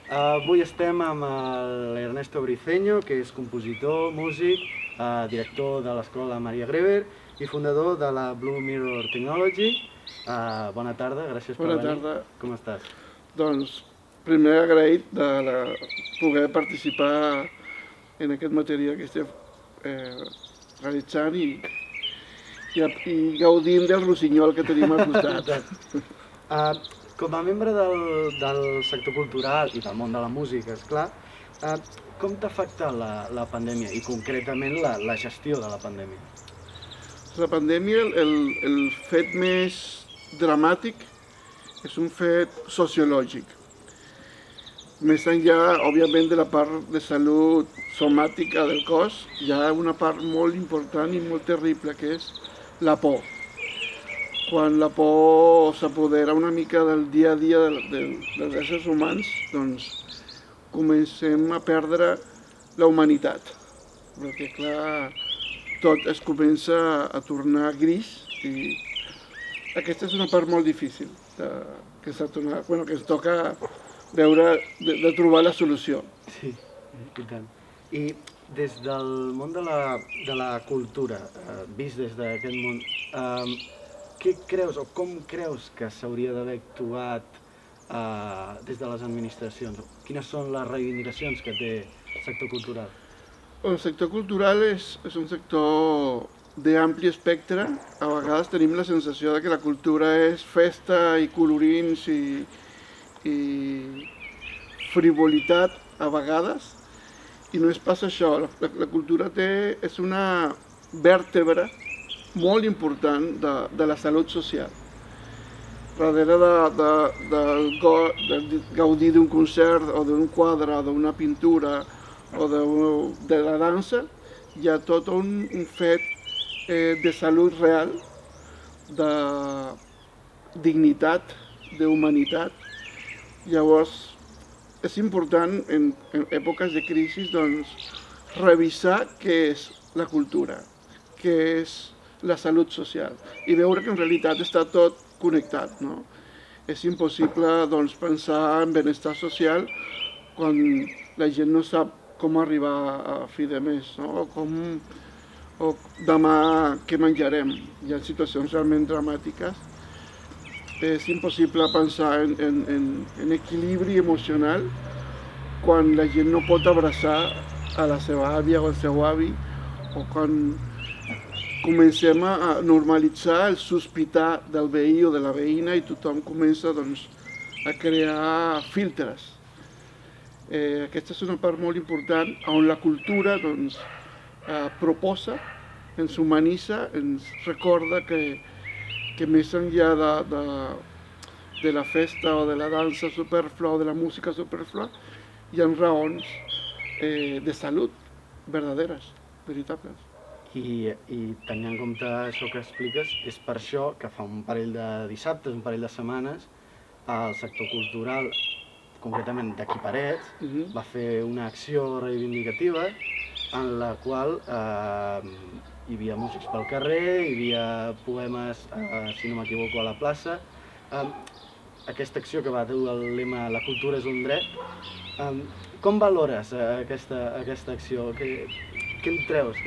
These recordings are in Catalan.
Avui estem amb l'Ernesto Briceño, que és compositor, músic, director de l'escola Maria Greber i fundador de la Blue Mirror Technology. Bona tarda, gràcies per Bona venir. tarda. Com estàs? Doncs, primer agraït de poder participar en aquest material que estem realitzant i gaudint del rossinyol que tenim al costat. Com a membre del sector cultural i del món de la música, esclar, com t'ha afectat la pandèmia i concretament la gestió de la pandèmia? La pandèmia, el fet més dramàtic és un fet sociològic. Més enllà, òbviament, de la part de salut somàtica del cos, hi ha una part molt important i molt terrible, que és la por. Quan la por s'apodera una mica del dia a dia dels éssers humans, doncs comencem a perdre la humanitat. Perquè, clar, tot es comença a tornar gris i aquesta és una part molt difícil que ens toca veure, de trobar la solució. Sí, i tant. I des del món de la cultura, vist des d'aquest món, què creus o com creus que s'hauria d'haver actuat des de les administracions? Quines són les reivindicacions que té el sector cultural? El sector cultural és un sector d'ampli espectre. A vegades tenim la sensació de que la cultura és festa i colorins i frivolitat a vegades, i no és pas això. La cultura és una vèrtebra molt important de la salut social. Darrere de gaudir d'un concert o d'un quadre o d'una pintura o de la dansa, hi ha tot un fet de salut real, de dignitat, d'humanitat. Llavors, és important en èpoques de crisi doncs, revisar què és la cultura, què és la salut social i veure que en realitat està tot connectat. No? És impossible doncs, pensar en benestar social quan la gent no sap com arribar a fi de mes, no? O demà què menjarem. Hi ha situacions realment dramàtiques. És impossible pensar en equilibri emocional quan la gent no pot abraçar a la seva àvia o al seu avi, o quan comencem a normalitzar el sospitar del veí o de la veïna i tothom comença doncs, a crear filtres. Aquesta és una part molt important on la cultura doncs, proposa, ens humanitza, ens recorda que més enllà de la festa o de la dansa superflua o de la música superflua, hi ha raons de salut verdaderes, veritables. I tenint en compte això que expliques, és per això que fa un parell de dissabtes, un parell de setmanes, el sector cultural, concretament d'aquí Parets, va fer una acció reivindicativa en la qual hi havia músics pel carrer, hi havia poemes, si no m'equivoco, a la plaça. Aquesta acció que va dur el lema "La cultura és un dret", com valores aquesta acció? Què en treus?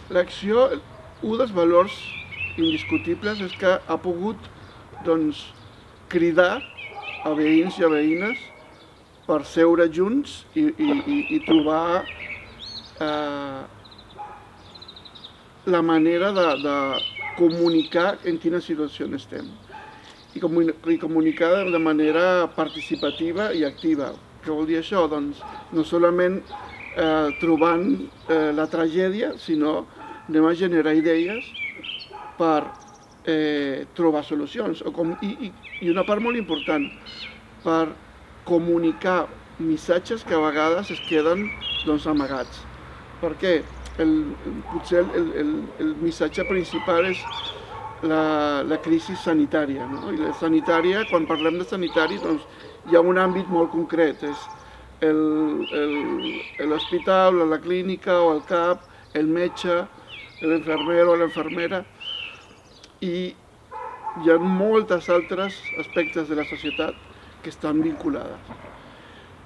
L'acció, un dels valors indiscutibles és que ha pogut doncs, cridar a veïns i a veïnes per seure junts i trobar la manera de comunicar en quina situació estem i comunicar de manera participativa i activa. Què vol dir això? Doncs no solament trobant la tragèdia, sinó anem a generar idees per trobar solucions. I una part molt important, per comunicar missatges que a vegades es queden doncs, amagats. Perquè potser el missatge principal és la crisi sanitària. No? I la sanitària, quan parlem de sanitari, doncs, hi ha un àmbit molt concret. És l'hospital, la clínica o el CAP, el metge, l'infermer o l'infermera, i hi ha molts altres aspectes de la societat que estan vinculades.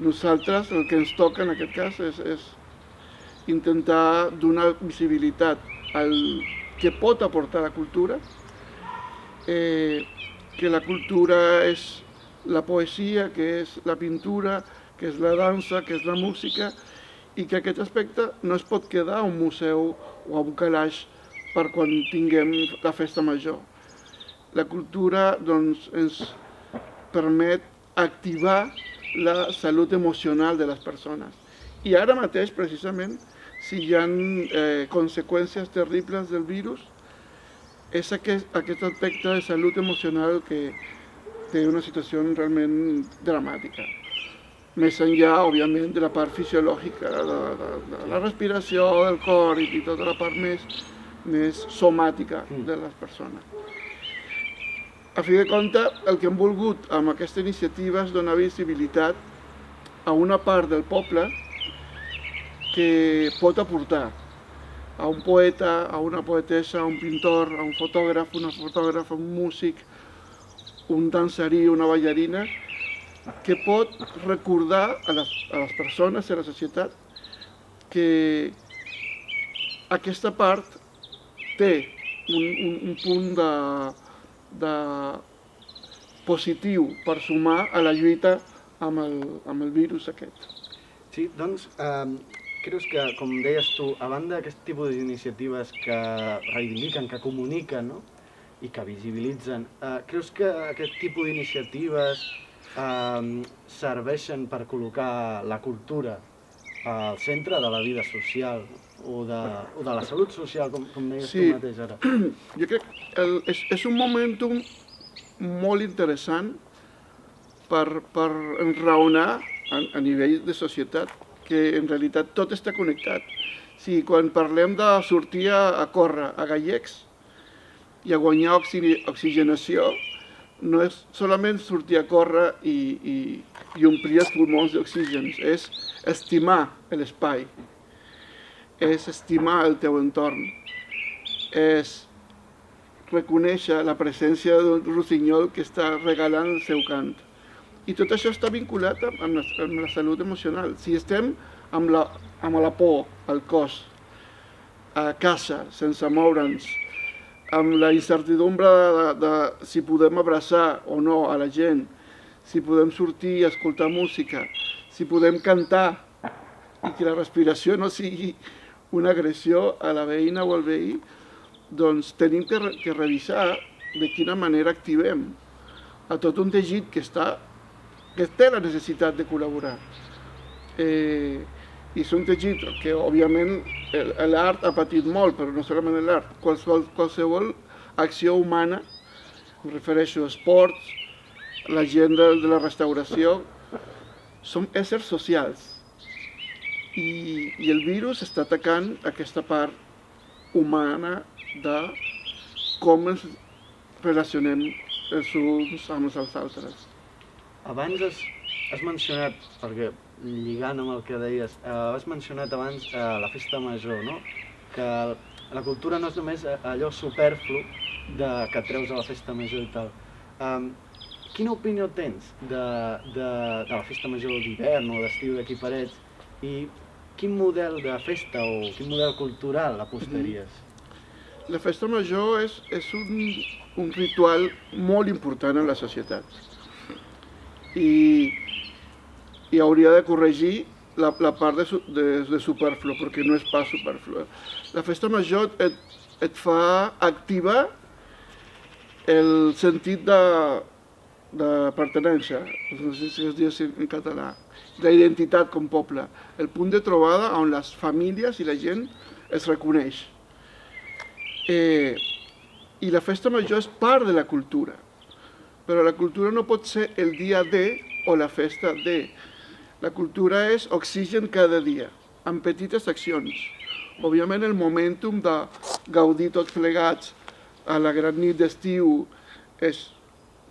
Nosaltres el que ens toca en aquest cas és intentar donar visibilitat al que pot aportar la cultura, que la cultura és la poesia, que és la pintura, que és la dansa, que és la música, i que aquest aspecte no es pot quedar a un museu o a un calaix per quan tinguem la festa major. La cultura doncs, ens permet activar la salut emocional de les persones. I ara mateix, precisament, si hi ha conseqüències terribles del virus, és aquest aspecte de salut emocional que té una situació realment dramàtica. Més enllà, òbviament, de la part fisiològica, de la respiració, del cor i tota la part més somàtica de les persones. A fi de compte, el que hem volgut amb aquesta iniciativa és donar visibilitat a una part del poble que pot aportar a un poeta, a una poetessa, a un pintor, a un fotògraf, una fotògrafa, un músic, un dansarí, una ballarina, que pot recordar a les persones, a la societat, que aquesta part té un punt de positiu per sumar a la lluita amb el virus aquest. Sí, doncs, creus que, com deies tu, a banda d'aquest tipus d'iniciatives que reivindiquen, que comuniquen, no? I que visibilitzen, creus que aquest tipus d'iniciatives serveixen per col·locar la cultura al centre de la vida social o de la salut social, com deies tu mateix ara? Jo crec que és un momentum molt interessant per enraonar a nivell de societat que en realitat tot està connectat. Si quan parlem de sortir a córrer a gallecs i a guanyar oxigenació, no és solament sortir a córrer i omplir els pulmons d'oxígens, és estimar l'espai, és estimar el teu entorn, és reconèixer la presència d'un rossinyol que està regalant el seu cant. I tot això està vinculat amb la salut emocional. Si estem amb la por al cos, a casa, sense moure'ns, amb la incertidumbre de si podem abraçar o no a la gent, si podem sortir i escoltar música, si podem cantar i que la respiració no sigui una agressió a la veïna o al veí, doncs tenim que revisar de quina manera activem a tot un teixit que té la necessitat de col·laborar. I és un teixit que, òbviament, l'art ha patit molt, però no solament l'art. Qualsevol acció humana, em refereixo a esports, la gent de la restauració, som éssers socials. I el virus està atacant aquesta part humana de com ens relacionem els uns amb els altres. Abans has mencionat, perquè lligant amb el que deies, has mencionat abans la festa major, no? Que la cultura no és només allò superflu que treus a la festa major i tal. Quina opinió tens de la festa major d'hivern o d'estiu d'aquí Parets i quin model de festa o quin model cultural apostaries? La festa major és un ritual molt important en la societat i hauria de corregir la part de superflu, perquè no és pas superflu. La festa major et fa activar el sentit de pertinença, no sé si es diu en català, la identitat com poble, el punt de trobada on les famílies i la gent es reconeix. I la festa major és part de la cultura, però la cultura no pot ser el dia de o la festa de. La cultura és oxigen cada dia, amb petites accions. Òbviament el momentum de gaudir tots plegats a la gran nit d'estiu és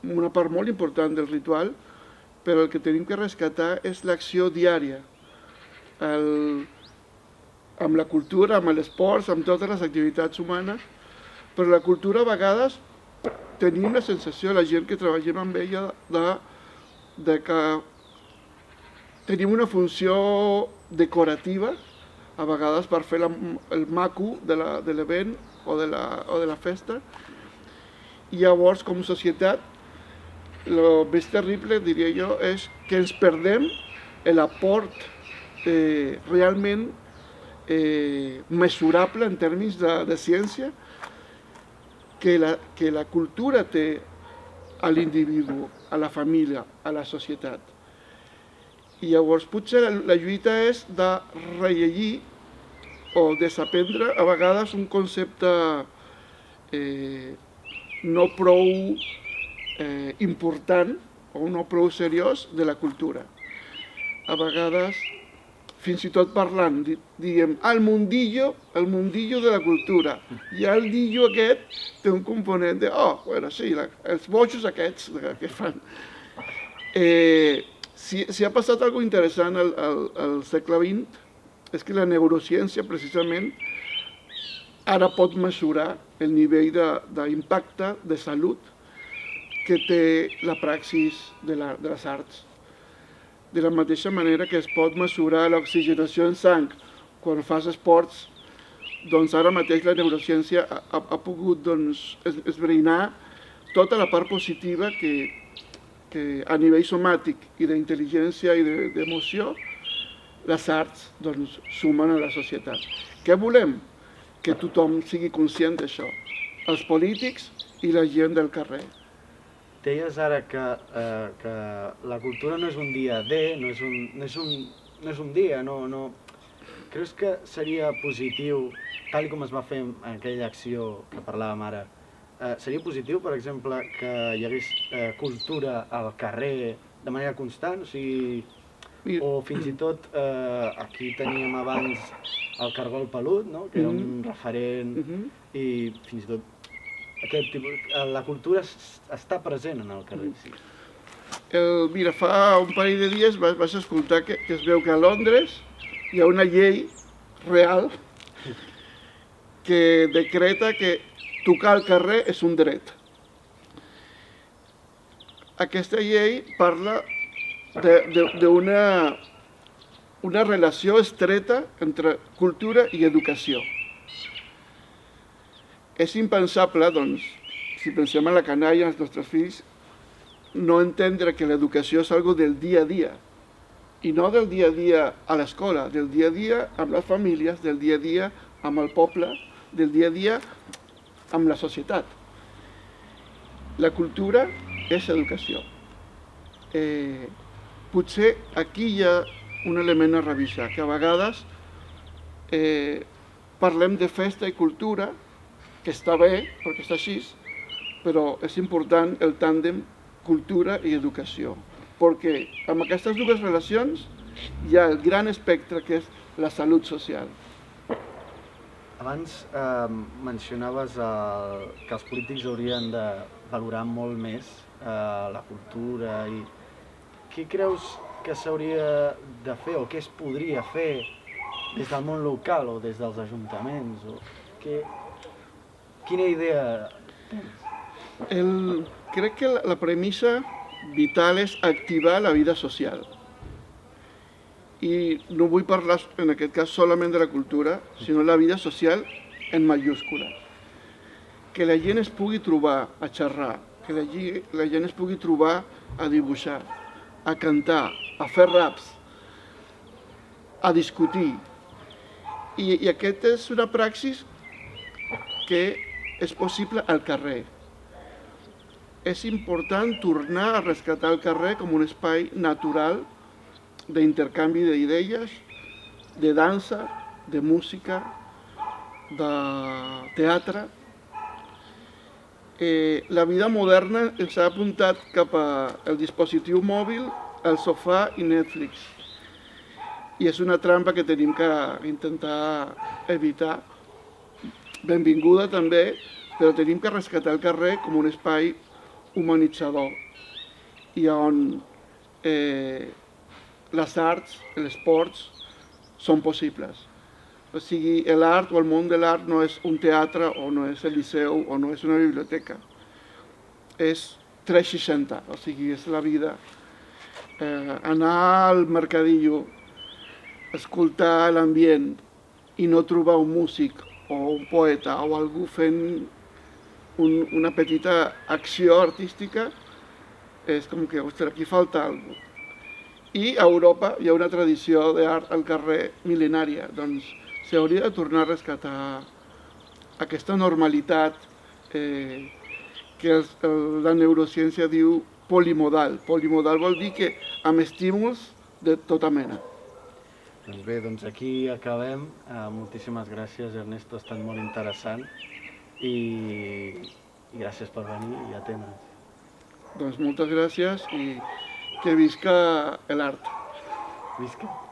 una part molt important del ritual, però el que tenim que rescatar és l'acció diària, amb la cultura, amb l'esport, amb totes les activitats humanes, però la cultura a vegades tenim la sensació, la gent que treballem amb ella, de que tenim una funció decorativa, a vegades per fer el maco de l'event o de la festa. I llavors, com a societat, el més terrible, diria jo, és que ens perdem l'aport realment mesurable en termes de ciència que la cultura té a l'individu, a la família, a la societat. I llavors potser la lluita és de rellegir o desaprendre a vegades un concepte no prou important o no prou seriós de la cultura. A vegades, fins i tot parlant, diem el mundillo de la cultura. I el dillo aquest té un component de, sí, els bojos aquests que fan. Si ha passat alguna cosa interessant al segle XX, és que la neurociència, precisament, ara pot mesurar el nivell d'impacte de salut que té la praxis de les arts. De la mateixa manera que es pot mesurar l'oxigenació en sang quan fas esports, doncs ara mateix la neurociència ha pogut esbrinar tota la part positiva que a nivell somàtic i d'intel·ligència i d'emoció les arts sumen a la societat. Què volem? Que tothom sigui conscient d'això, els polítics i la gent del carrer. Deies ara que la cultura no és un dia no és un dia, no. Creus que seria positiu, tal com es va fer en aquella acció que parlàvem ara, seria positiu, per exemple, que hi hagués cultura al carrer de manera constant? O fins i tot, aquí teníem abans el Cargol Pelut, que era un referent, i fins i tot la cultura està present en el carrer. Mira, fa un parell de dies vaig escoltar que es veu que a Londres hi ha una llei real que decreta que tocar al carrer és un dret. Aquesta llei parla d'una relació estreta entre cultura i educació. És impensable, doncs, si pensem en la canalla, als nostres fills, no entendre que l'educació és algo del dia a dia, i no del dia a dia a l'escola, del dia a dia amb les famílies, del dia a dia amb el poble, del dia a dia amb la societat. La cultura és educació. Potser aquí hi ha un element a revisar, que a vegades parlem de festa i cultura, que està bé, perquè està així, però és important el tàndem cultura i educació, perquè amb aquestes dues relacions hi ha el gran espectre que és la salut social. Abans mencionaves que els polítics haurien de valorar molt més la cultura i què creus que s'hauria de fer o què es podria fer des del món local o des dels ajuntaments? Quina idea tens? Crec que la premissa vital és activar la vida social. I no vull parlar en aquest cas solament de la cultura, sinó la vida social en mayúscules. Que la gent es pugui trobar a xerrar, que la gent es pugui trobar a dibuixar, a cantar, a fer raps, a discutir. I aquesta és una praxis que és possible al carrer. És important tornar a rescatar el carrer com un espai natural d'intercanvi d'idees, de dansa, de música, de teatre. La vida moderna ens ha apuntat cap al dispositiu mòbil, el sofà i Netflix. I és una trampa que tenim que intentar evitar. Benvinguda també, però tenim que rescatar el carrer com un espai humanitzador i on les arts, els esports són possibles. O sigui, l'art o el món de l'art no és un teatre o no és el liceu o no és una biblioteca. És 360, o sigui, és la vida. anar al mercadillo, escoltar l'ambient i no trobar un músic o un poeta o algú fent una petita acció artística és com que, ostres, aquí falta alguna cosa. I a Europa hi ha una tradició d'art al carrer mil·lenària, doncs s'hauria de tornar a rescatar aquesta normalitat que la neurociència diu polimodal. Polimodal vol dir que amb estímuls de tota mena. Doncs bé, doncs aquí acabem. Moltíssimes gràcies, Ernesto, ha estat molt interessant i gràcies per venir i atendre'ns. Doncs moltes gràcies i que visca l'art. Visca!